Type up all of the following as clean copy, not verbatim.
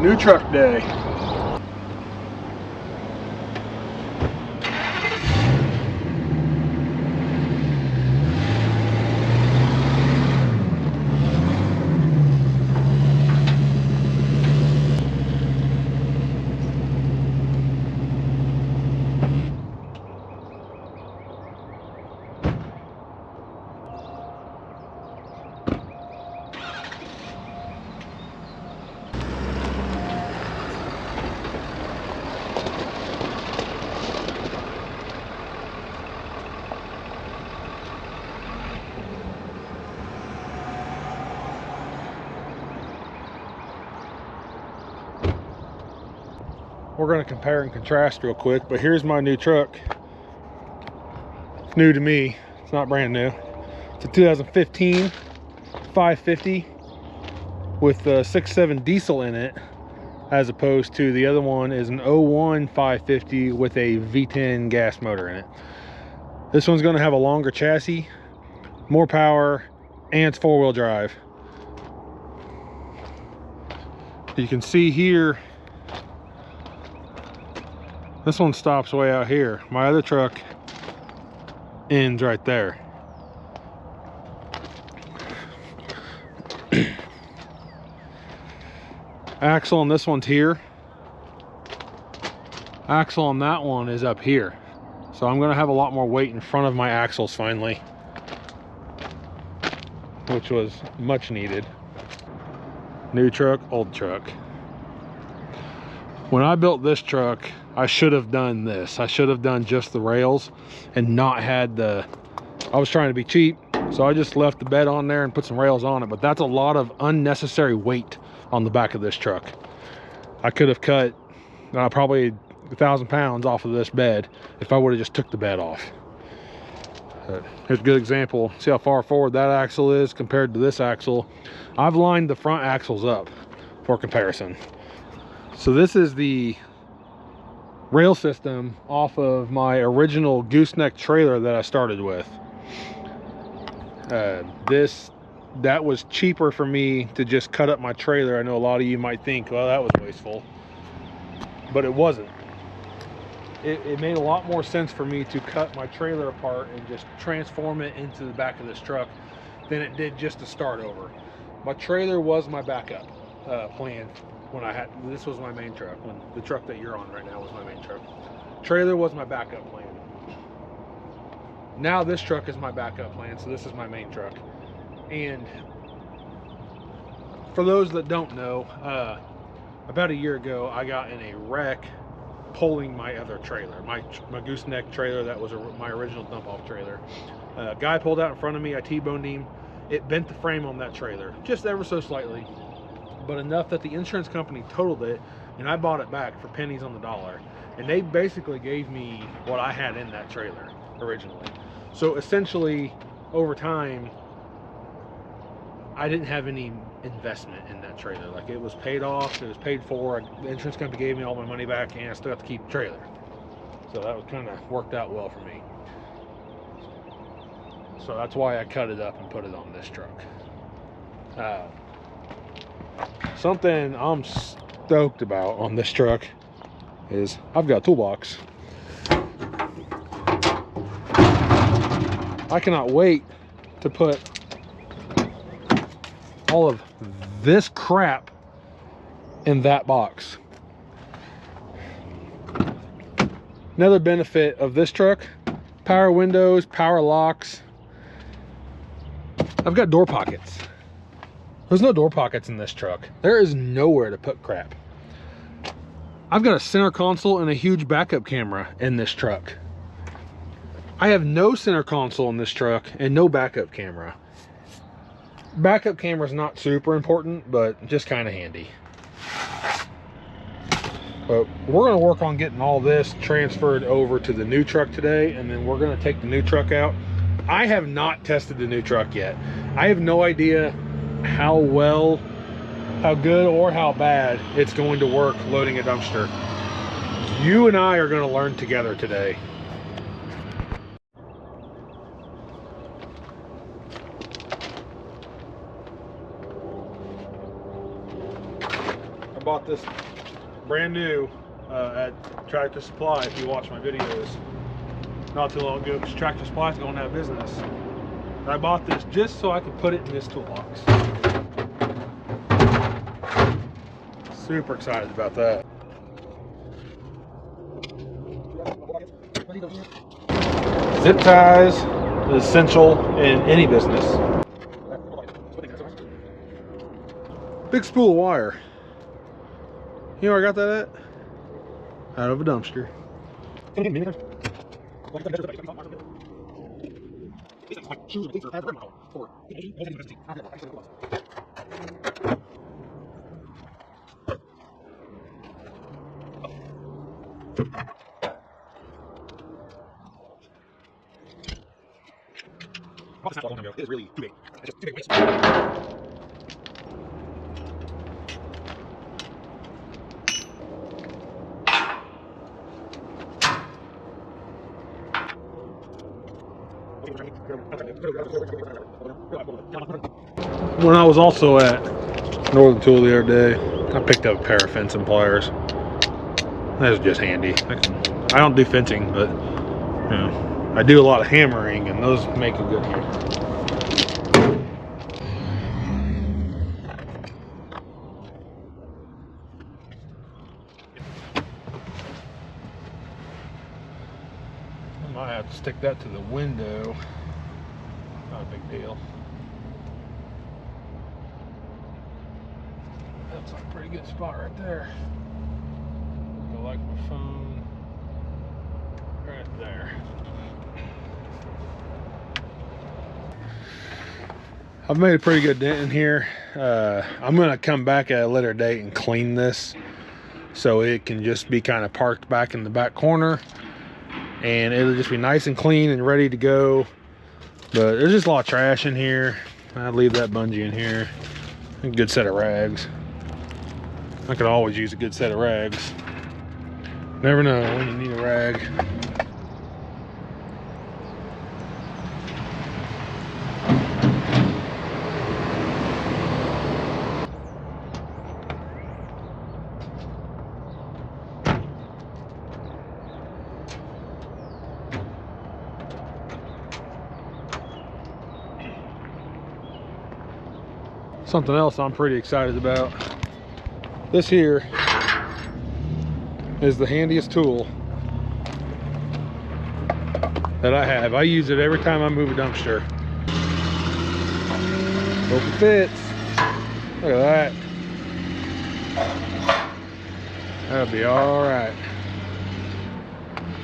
New truck day. We're going to compare and contrast real quick, but here's my new truck. It's new to me. It's not brand new. It's a 2015 550 with a 6.7 diesel in it, as opposed to the other one is an 01 550 with a V10 gas motor in it. This one's going to have a longer chassis, more power, and it's four-wheel drive. You can see here, this one stops way out here. My other truck ends right there. Axle on this one's here. Axle on that one is up here. So I'm gonna have a lot more weight in front of my axles finally, which was much needed. New truck, old truck. When I built this truck, I should have done this. I should have done just the rails and not had the, I was trying to be cheap, so I just left the bed on there and put some rails on it, but that's a lot of unnecessary weight on the back of this truck. I could have cut probably 1,000 pounds off of this bed if I would have just took the bed off. Here's a good example. See how far forward that axle is compared to this axle. I've lined the front axles up for comparison. So this is the rail system off of my original gooseneck trailer that I started with. That was cheaper for me to just cut up my trailer. I know a lot of you might think, well, that was wasteful, but it wasn't. It made a lot more sense for me to cut my trailer apart and just transform it into the back of this truck than it did just to start over. My trailer was my backup plan when this was my main truck. When the truck that you're on right now was my main truck. Trailer was my backup plan. Now this truck is my backup plan, so this is my main truck. And for those that don't know, about a year ago, I got in a wreck pulling my other trailer, my gooseneck trailer that was my original dump-off trailer. A guy pulled out in front of me. I T-boned him. It bent the frame on that trailer, just ever so slightly, but enough that the insurance company totaled it, and I bought it back for pennies on the dollar. And they basically gave me what I had in that trailer originally. So essentially, over time, I didn't have any investment in that trailer. Like, it was paid off, it was paid for. The insurance company gave me all my money back, and I still have to keep the trailer. So that was kind of worked out well for me. So that's why I cut it up and put it on this truck. Something I'm stoked about on this truck is I've got a toolbox. I cannot wait to put all of this crap in that box. Another benefit of this truck, power windows, power locks. I've got door pockets. There's no door pockets in this truck. There is nowhere to put crap. I've got a center console and a huge backup camera in this truck. I have no center console in this truck and no backup camera. Backup camera is not super important, but just kind of handy. But we're going to work on getting all this transferred over to the new truck today, and then we're going to take the new truck out. I have not tested the new truck yet. I have no idea how good or how bad it's going to work loading a dumpster. You and I are going to learn together today. I bought this brand new at Tractor Supply. If you watch my videos, not too long ago, because Tractor Supply is going out of business. And I bought this just so I could put it in this toolbox. Super excited about that. Zip ties is essential in any business. Big spool of wire. You know where I got that at? Out of a dumpster. It is really too big. It's just too big. When I was also at Northern Tool the other day, I picked up a pair of fencing pliers. That was just handy. I don't do fencing, but you know, I do a lot of hammering, and those make a good hammer. I might have to stick that to the window. Not a big deal. That's a pretty good spot right there. I like my phone right there. I've made a pretty good dent in here. I'm gonna come back at a later date and clean this so it can just be kind of parked back in the back corner, and it'll just be nice and clean and ready to go. But there's just a lot of trash in here. I'd leave that bungee in here. A good set of rags. I could always use a good set of rags. Never know when you need a rag. Something else I'm pretty excited about. This here is the handiest tool that I have. I use it every time I move a dumpster. Hope it fits. Look at that. That'll be all right.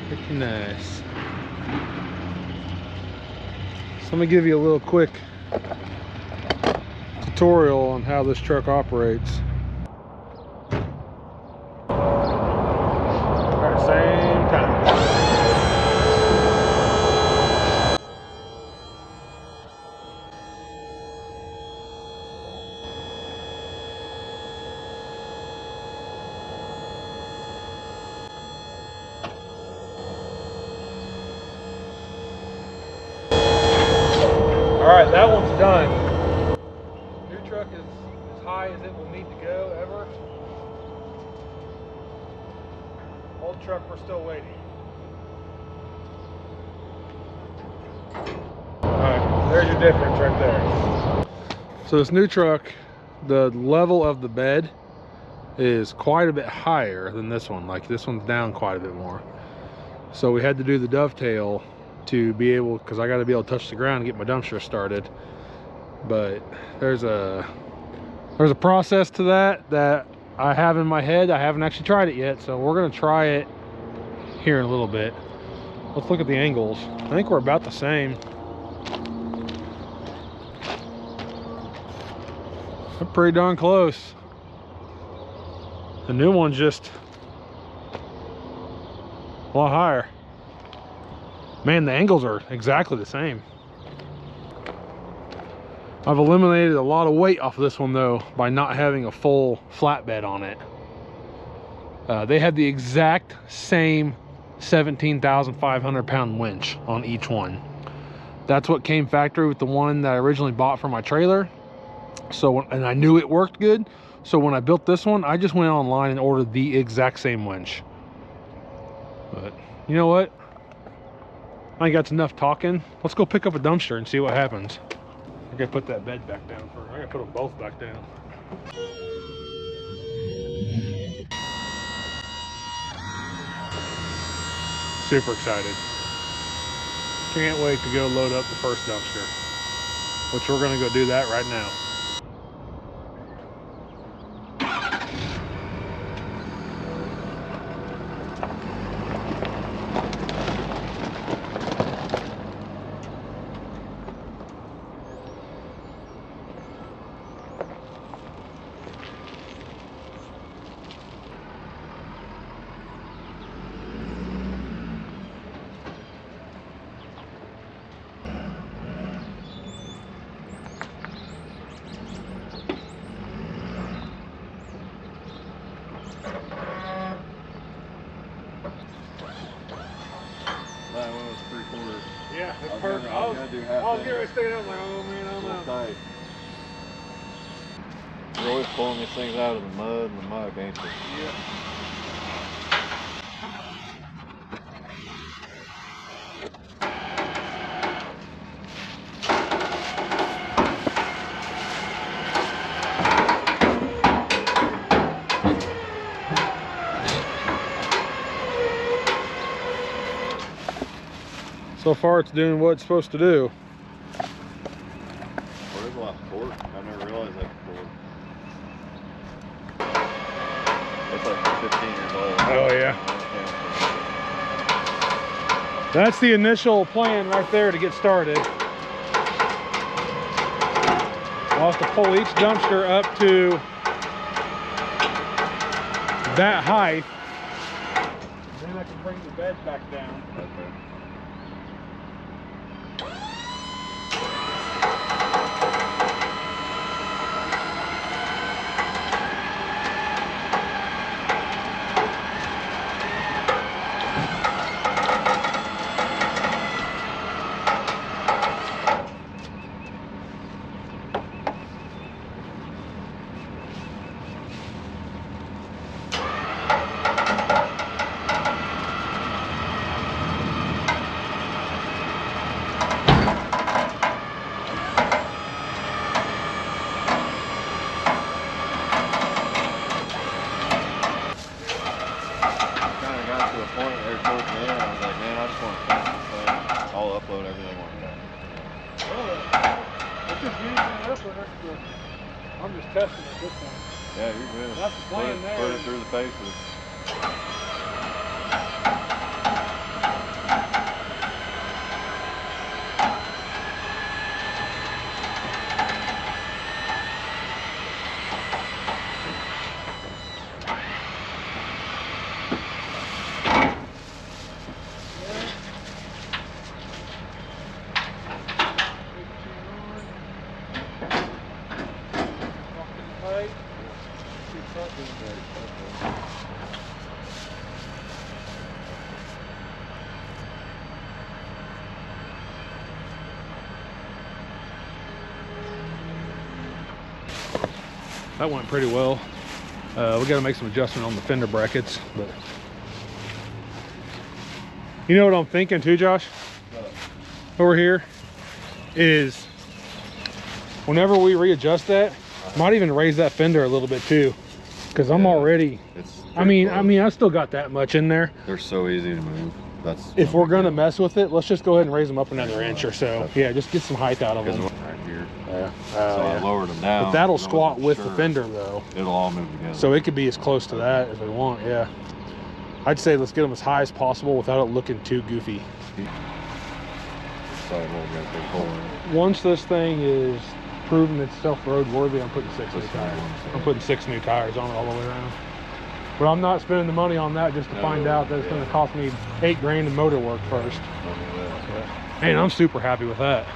Pretty nice. So let me give you a little quick tutorial on how this truck operates. At the same time. All right, that one's done. Truck is as high as it will need to go ever. Old truck, we're still waiting. Alright, there's your difference right there. So this new truck, the level of the bed is quite a bit higher than this one. Like this one's down quite a bit more. So we had to do the dovetail to be able, because I got to be able to touch the ground and get my dumpster started. But there's a process to that I have in my head. I haven't actually tried it yet, so we're gonna try it here in a little bit. Let's look at the angles. I think we're about the same. We're pretty darn close. The new one's just a lot higher. Man, the angles are exactly the same. I've eliminated a lot of weight off of this one though by not having a full flatbed on it. They had the exact same 17,500 pound winch on each one. That's what came factory with the one that I originally bought for my trailer. So, and I knew it worked good. So when I built this one, I just went online and ordered the exact same winch. But you know what? I ain't got enough talking. Let's go pick up a dumpster and see what happens. I gotta put that bed back down first. I gotta put them both back down. Super excited. Can't wait to go load up the first dumpster, which we're gonna go do that right now. Yeah, that's perfect. I was getting ready to stay down like, oh man, I'm out. Tight. You're always pulling these things out of the mud and the muck, ain't you? Yeah. So far it's doing what it's supposed to do. What is the last torque? I never realized that before. It's like 15 years old. Oh yeah. That's the initial plan right there to get started. I'll have to pull each dumpster up to that height. Then I can bring the bed back down. Okay. I'm just testing at this point. Yeah, you're good. That's the plan there. Put it through the paces. That went pretty well. We got to make some adjustment on the fender brackets, but you know what I'm thinking too, Josh? Over here is whenever we readjust that, might even raise that fender a little bit too, because I'm already. I mean, I still got that much in there. They're so easy to move. That's if we're gonna mess with it, let's just go ahead and raise them up another inch or so. Yeah, just get some height out of them. Right here. Yeah. So I lowered them down. But that'll squat with the fender though. It'll all move together. So it could be as close to that as we want. Yeah. I'd say let's get them as high as possible without it looking too goofy. Once this thing is proven itself roadworthy, I'm putting 6 new tires. I'm putting 6 new tires on it all the way around. But I'm not spending the money on that just to find out that it's going to cost me $8 grand in motor work first. And I'm super happy with that.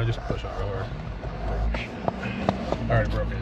No, just push it real hard. I already broke it.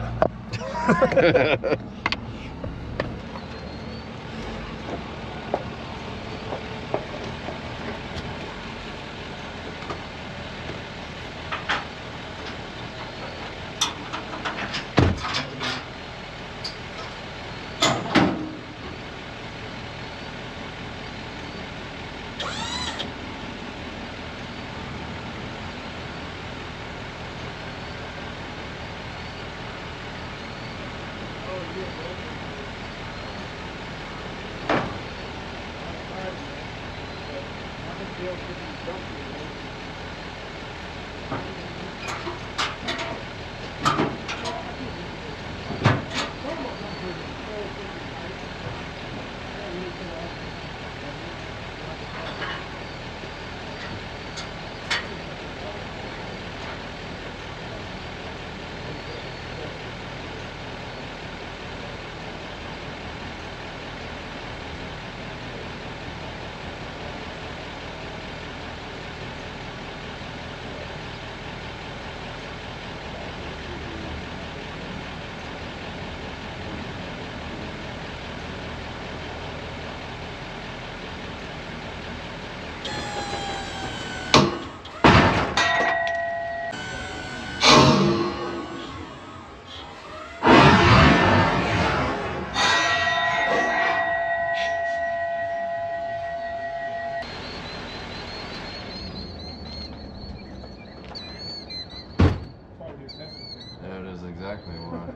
That is exactly why.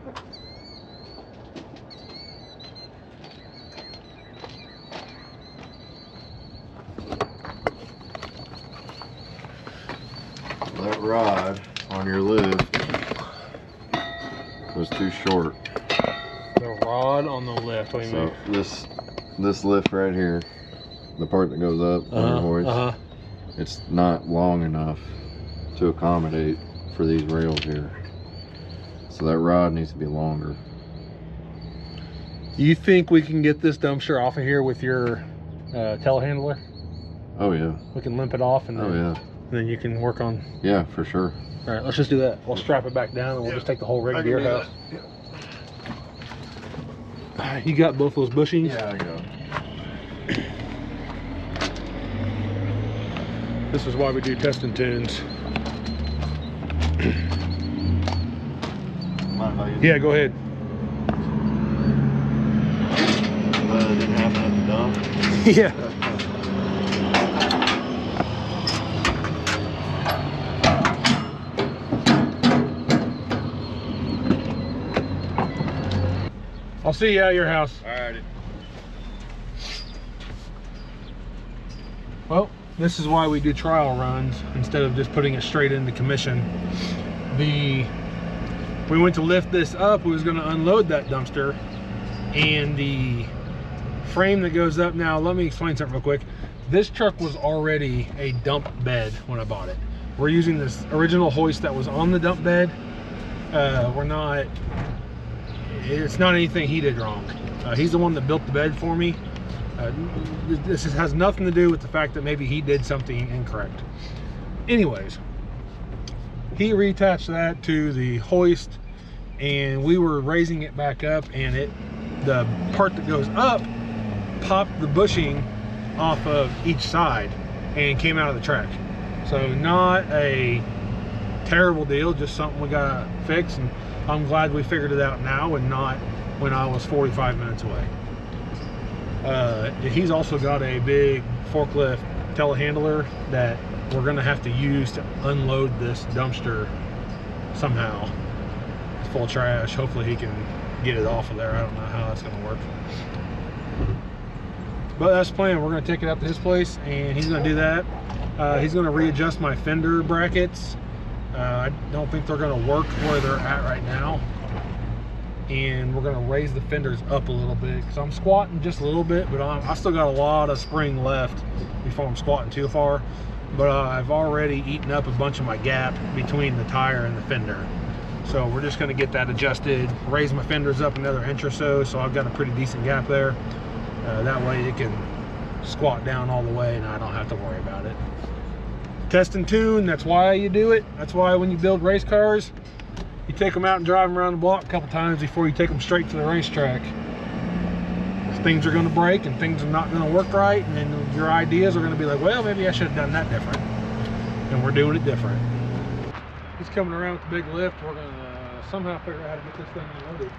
That rod on your lift was too short. The rod on the lift. What do you So mean? this lift right here, the part that goes up on your hoist, it's not long enough to accommodate for these rails here. So that rod needs to be longer. You think we can get this dumpster off of here with your telehandler? Oh yeah. We can limp it off and then, Oh yeah. then you can work on. Yeah, for sure. All right, let's just do that. We'll strap it back down and we'll just take the whole rig to your house. You got both those bushings? Yeah, I got it. This is why we do test and tunes. Mind if I use Yeah, go ahead. Glad I didn't have that to dump. Yeah. I'll see you at your house. Alrighty. Well, this is why we do trial runs instead of just putting it straight into commission. We went to lift this up, we was going to unload that dumpster, and the frame that goes up, now let me explain something real quick. This truck was already a dump bed when I bought it. We're using this original hoist that was on the dump bed. It's not anything he did wrong. He's the one that built the bed for me. This has nothing to do with the fact that maybe he did something incorrect. Anyways, he reattached that to the hoist, and we were raising it back up, and the part that goes up popped the bushing off of each side and came out of the track. So not a terrible deal, just something we gotta fix, and I'm glad we figured it out now and not when I was 45 minutes away. He's also got a big forklift telehandler that we're gonna have to use to unload this dumpster somehow. It's full of trash. Hopefully he can get it off of there. I don't know how that's gonna work. But that's the plan. We're gonna take it up to his place and he's gonna do that. He's gonna readjust my fender brackets. I don't think they're gonna work where they're at right now. And we're gonna raise the fenders up a little bit because I'm squatting just a little bit, but I still got a lot of spring left before I'm squatting too far. But I've already eaten up a bunch of my gap between the tire and the fender. So we're just gonna get that adjusted, raise my fenders up another inch or so I've got a pretty decent gap there. That way it can squat down all the way and I don't have to worry about it. test and tune. That's why you do it. That's why when you build race cars, you take them out and drive them around the block a couple times before you take them straight to the racetrack. Things are going to break and things are not going to work right, and then your ideas are going to be like, well, maybe I should have done that different. And we're doing it different. He's coming around with the big lift. We're going to somehow figure out how to get this thing unloaded.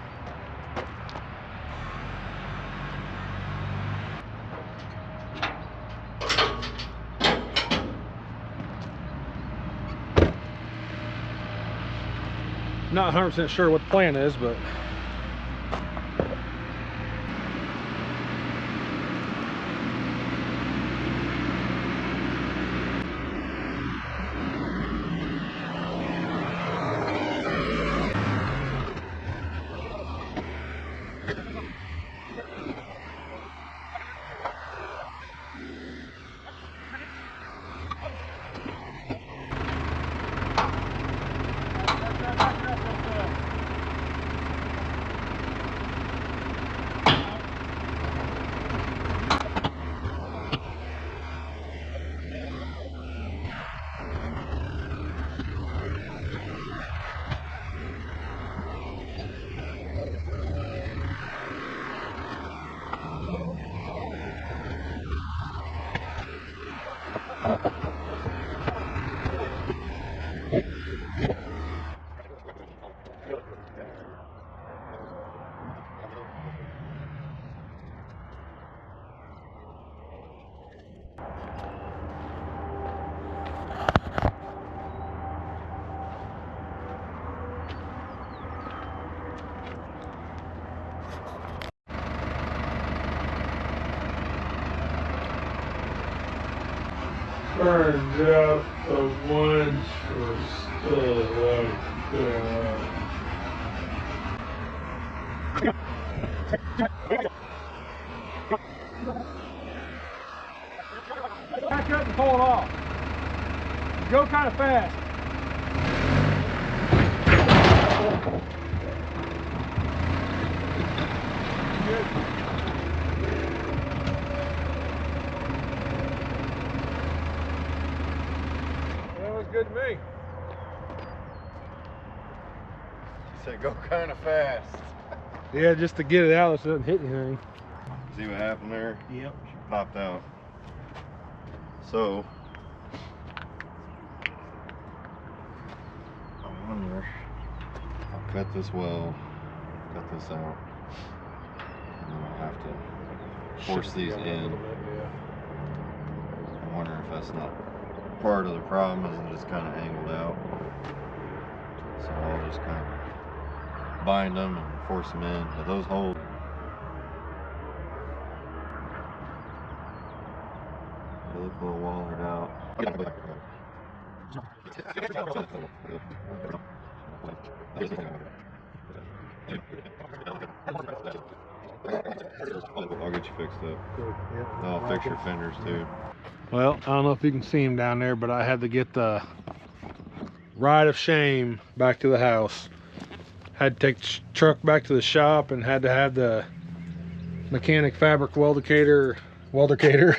Not 100% sure what the plan is, but turns out the ones were still like that. Back up and pull it off. Go kind of fast. Good. Good to me. He said go kind of fast. Yeah, just to get it out so it doesn't hit anything. See what happened there? Yep. She popped out. So, I wonder, I'll cut this well, cut this out, and then I'll have to force these in. I wonder if that's not part of the problem, is it just kind of angled out. So I'll just kind of bind them and force them in. But those holes, they look a little wallered out. I'll get you fixed up. I'll fix your fenders too. Well, I don't know if you can see him down there, but I had to get the ride of shame back to the house. Had to take the truck back to the shop and had to have the mechanic fabricator weldicator.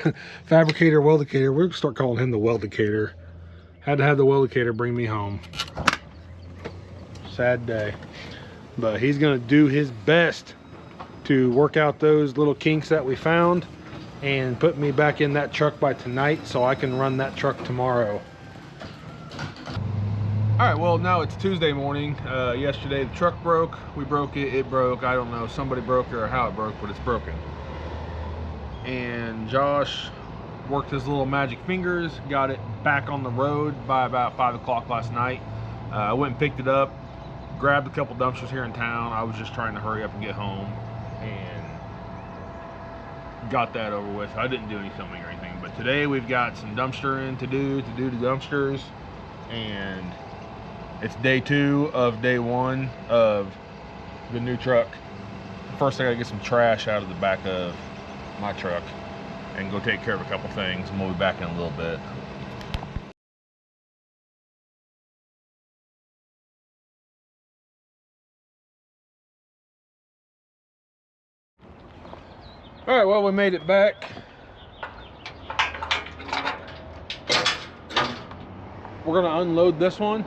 We're gonna start calling him the weldicator. Had to have the weldicator bring me home. Sad day. But he's gonna do his best to work out those little kinks that we found and put me back in that truck by tonight so I can run that truck tomorrow. All right, well, now it's Tuesday morning. Yesterday the truck broke. We broke it, it broke. I don't know, somebody broke it or how it broke, but it's broken. And Josh worked his little magic fingers, got it back on the road by about 5 o'clock last night. I went and picked it up, grabbed a couple dumpsters here in town. I was just trying to hurry up and get home and got that over with. I didn't do any filming or anything, but today we've got some dumpstering to do the dumpsters, and it's day 2 of day 1 of the new truck. First I gotta get some trash out of the back of my truck and go take care of a couple things, and we'll be back in a little bit. All right, well, we made it back. we're gonna unload this one,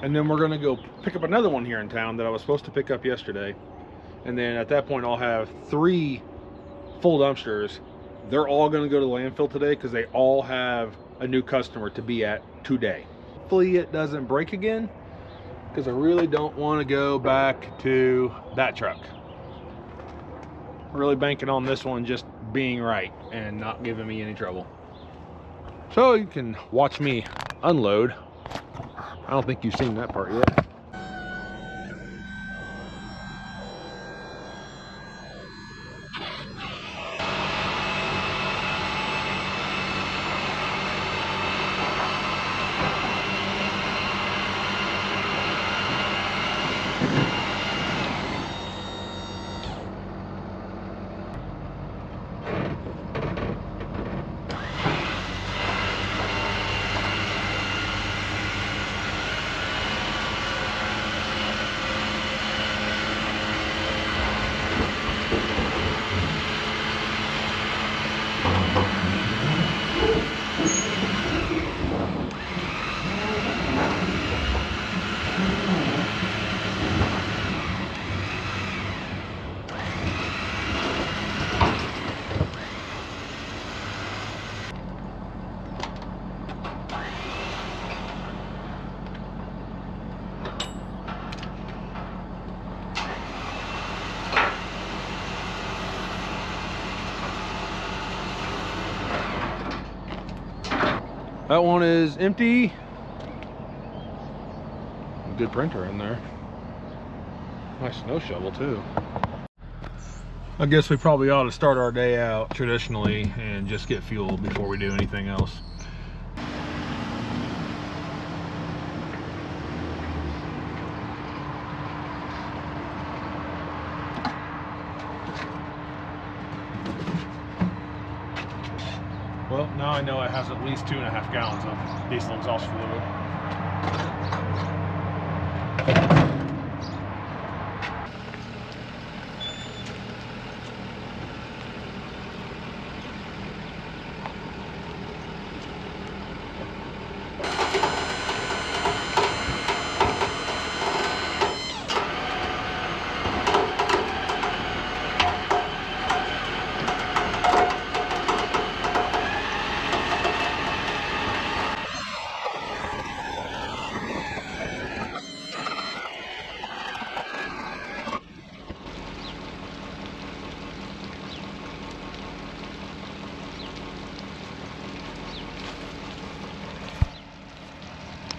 and then we're gonna go pick up another one here in town that I was supposed to pick up yesterday. And then at that point, I'll have 3 full dumpsters. They're all gonna go to the landfill today because they all have a new customer to be at today. Hopefully it doesn't break again, because I really don't want to go back to that truck. Really banking on this one just being right and not giving me any trouble. So you can watch me unload. I don't think you've seen that part yet. That one is empty. Good printer in there. Nice snow shovel too. I guess we probably ought to start our day out traditionally and just get fuel before we do anything else. Well, now I know it has at least 2.5 gallons of diesel exhaust fluid.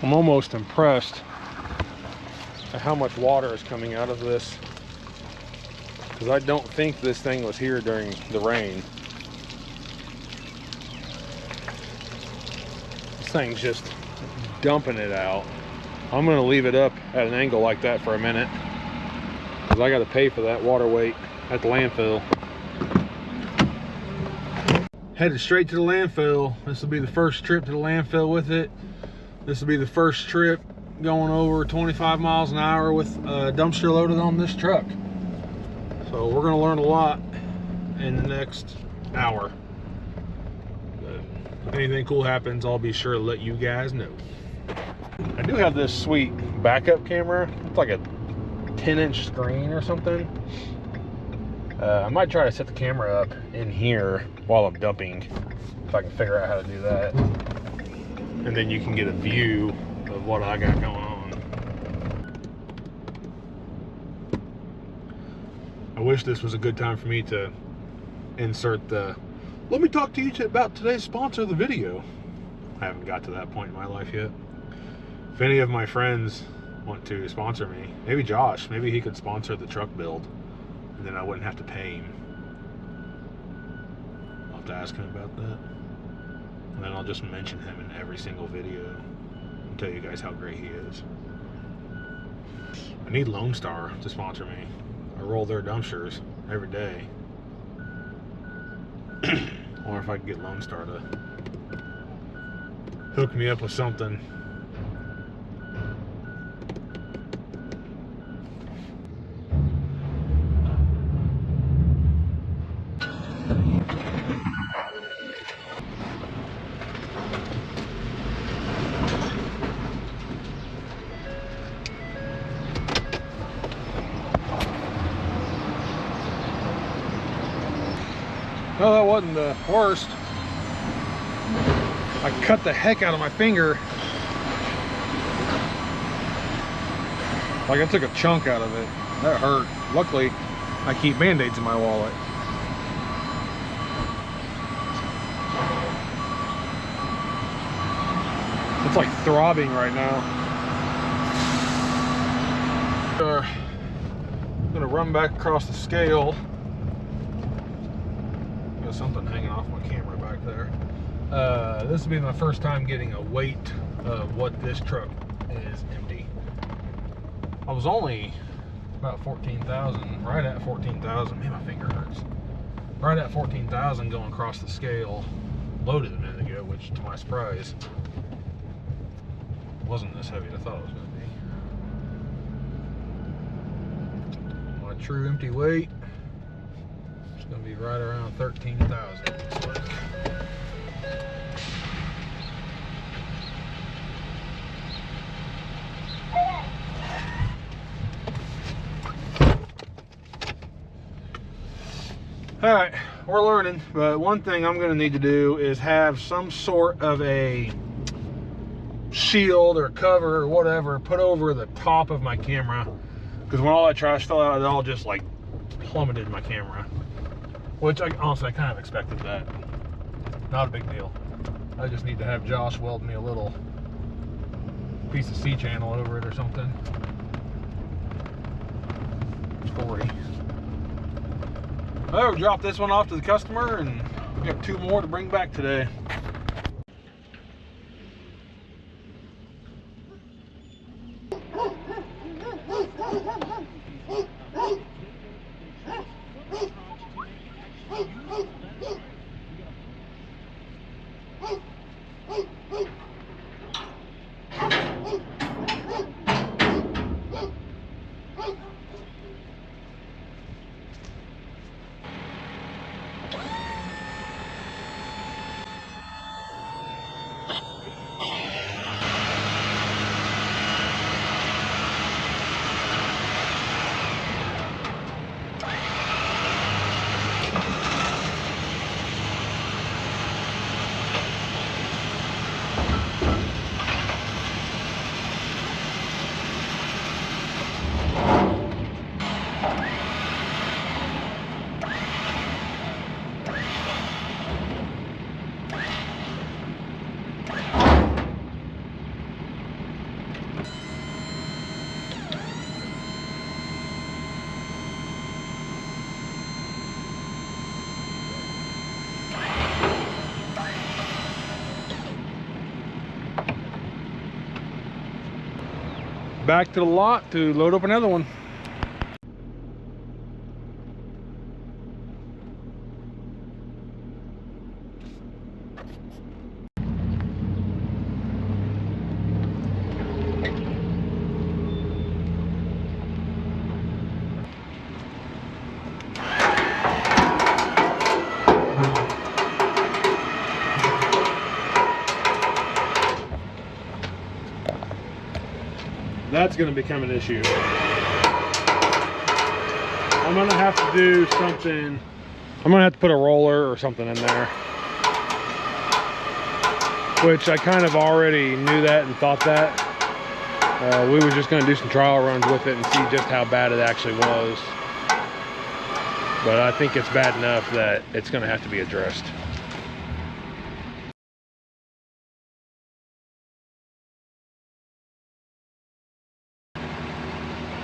I'm almost impressed at how much water is coming out of this, because I don't think this thing was here during the rain. This thing's just dumping it out. I'm going to leave it up at an angle like that for a minute, because I got to pay for that water weight at the landfill. Headed straight to the landfill. This will be the first trip to the landfill with it. This will be the first trip going over 25 miles an hour with a dumpster loaded on this truck. So we're going to learn a lot in the next hour. If anything cool happens, I'll be sure to let you guys know. I do have this sweet backup camera. It's like a 10-inch screen or something. I might try to set the camera up in here while I'm dumping, if I can figure out how to do that. And then you can get a view of what I got going on. I wish this was a good time for me to insert the "let me talk to you about today's sponsor of the video." I haven't got to that point in my life yet. If any of my friends want to sponsor me, maybe Josh, maybe he could sponsor the truck build, and then I wouldn't have to pay him. I'll have to ask him about that. And then I'll just mention him in every single video and tell you guys how great he is. I need Lone Star to sponsor me. I roll their dumpsters every day. I wonder if I can get Lone Star to hook me up with something. No, that wasn't the worst. I cut the heck out of my finger. Like I took a chunk out of it. That hurt. Luckily, I keep Band-Aids in my wallet. It's like throbbing right now. I'm gonna run back across the scale. Got something hanging off my camera back there. This will be my first time getting a weight of what this truck is empty. I was only about 14,000, right at 14,000. Man, my finger hurts. Right at 14,000 going across the scale, loaded a minute ago, which to my surprise wasn't as heavy as I thought it was going to be. My true empty weight is going to be right around 13,000. Looks like. All right, we're learning, but one thing I'm going to need to do is have some sort of a shield or cover or whatever put over the top of my camera, because when all that trash fell out, it all just like plummeted my camera, which I honestly kind of expected that. Not a big deal. I just need to have Josh weld me a little piece of C-channel over it or something. 40. I'll drop this one off to the customer, and we have 2 more to bring back today. Back to the lot to load up another one. That's going to become an issue. I'm going to have to do something. I'm going to have to put a roller or something in there, which I kind of already knew that and thought that. We were just going to do some trial runs with it and see just how bad it actually was. But I think it's bad enough that it's going to have to be addressed.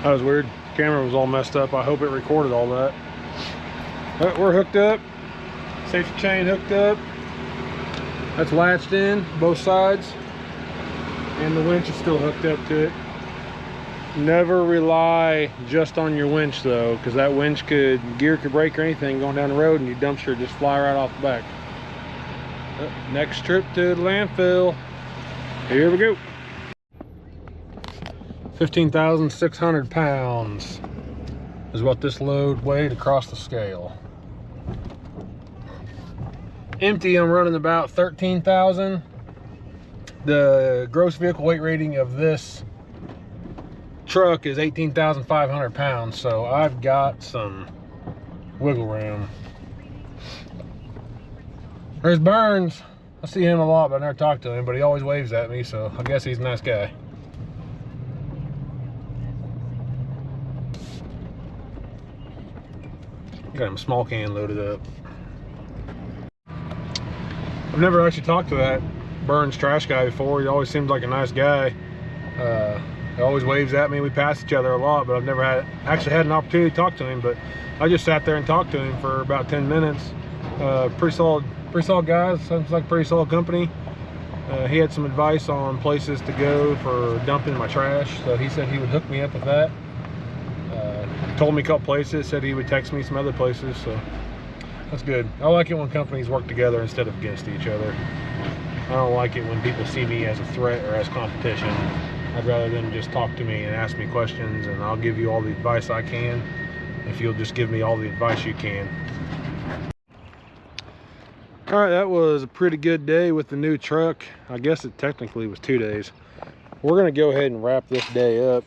That was weird. Camera was all messed up. I hope it recorded all that. But we're hooked up. Safety chain hooked up. That's latched in both sides. And the winch is still hooked up to it. Never rely just on your winch though, because that winch gear could break or anything going down the road and your dumpster just fly right off the back. Next trip to the landfill. Here we go. 15,600 pounds is what this load weighed across the scale. Empty, I'm running about 13,000. The gross vehicle weight rating of this truck is 18,500 pounds, so I've got some wiggle room. There's Burns. I see him a lot, but I never talk to him, but he always waves at me, so I guess he's a nice guy. Got him a small can loaded up. I've never actually talked to that Burns trash guy before. He always seems like a nice guy. He always waves at me. We pass each other a lot, but I've never actually had an opportunity to talk to him. But I just sat there and talked to him for about 10 minutes. Pretty solid guy. Sounds like a pretty solid company. He had some advice on places to go for dumping my trash, so he said he would hook me up with that. Told me a couple places, said he would text me some other places, so that's good. I like it when companies work together instead of against each other. I don't like it when people see me as a threat or as competition. I'd rather them just talk to me and ask me questions, and I'll give you all the advice I can if you'll just give me all the advice you can. All right, that was a pretty good day with the new truck. I guess it technically was 2 days. We're gonna go ahead and wrap this day up.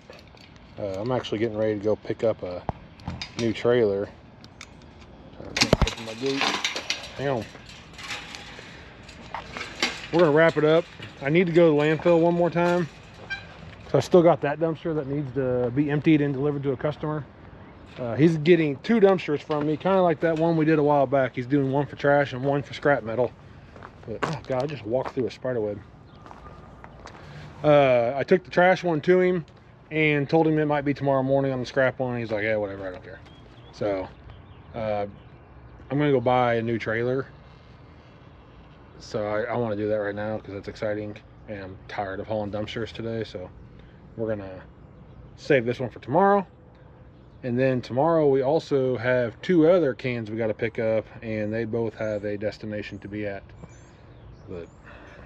I'm actually getting ready to go pick up a new trailer. Open my gate. Hang on. We're gonna wrap it up. I need to go to the landfill one more time. So I still got that dumpster that needs to be emptied and delivered to a customer. He's getting 2 dumpsters from me, kind of like that one we did a while back. He's doing one for trash and one for scrap metal. But, oh God, I just walked through a spider web. I took the trash one to him and told him it might be tomorrow morning on the scrap one. He's like, yeah, whatever, I don't care. So I'm gonna go buy a new trailer. So I want to do that right now because it's exciting, and I'm tired of hauling dumpsters today. So we're gonna save this one for tomorrow, and then tomorrow we also have 2 other cans we got to pick up, and they both have a destination to be at. But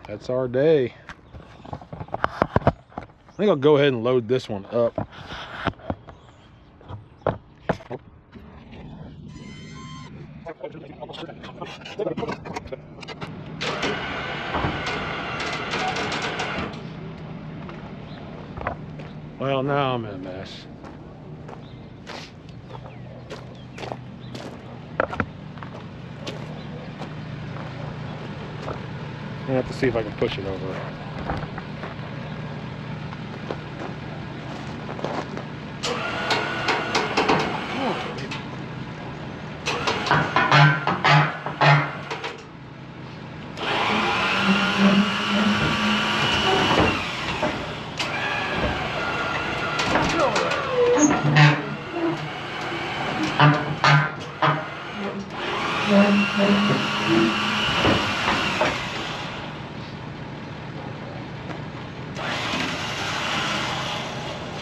that's our day. I think I'll go ahead and load this one up. Well, now I'm in a mess. I have to see if I can push it over.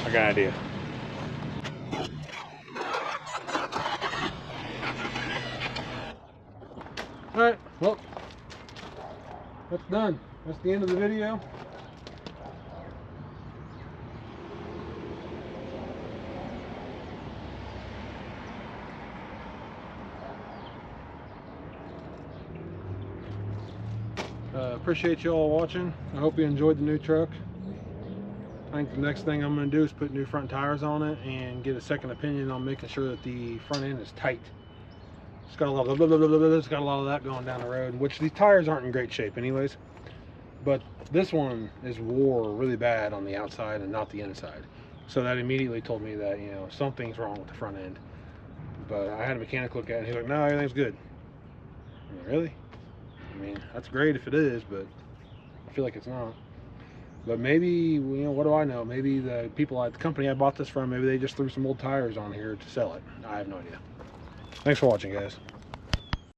I got an idea. Alright, well, that's done. That's the end of the video. Appreciate you all watching. I hope you enjoyed the new truck. I think the next thing I'm going to do is put new front tires on it and get a second opinion on making sure that the front end is tight. It's got a lot of that going down the road, which these tires aren't in great shape anyways. But this one is wore really bad on the outside and not the inside. So that immediately told me that, you know, something's wrong with the front end. But I had a mechanic look at it and he's like, no, everything's good. I'm like, really? I mean, that's great if it is, but I feel like it's not. But maybe, you know, what do I know? Maybe the people at the company I bought this from, maybe they just threw some old tires on here to sell it. I have no idea. Thanks for watching, guys.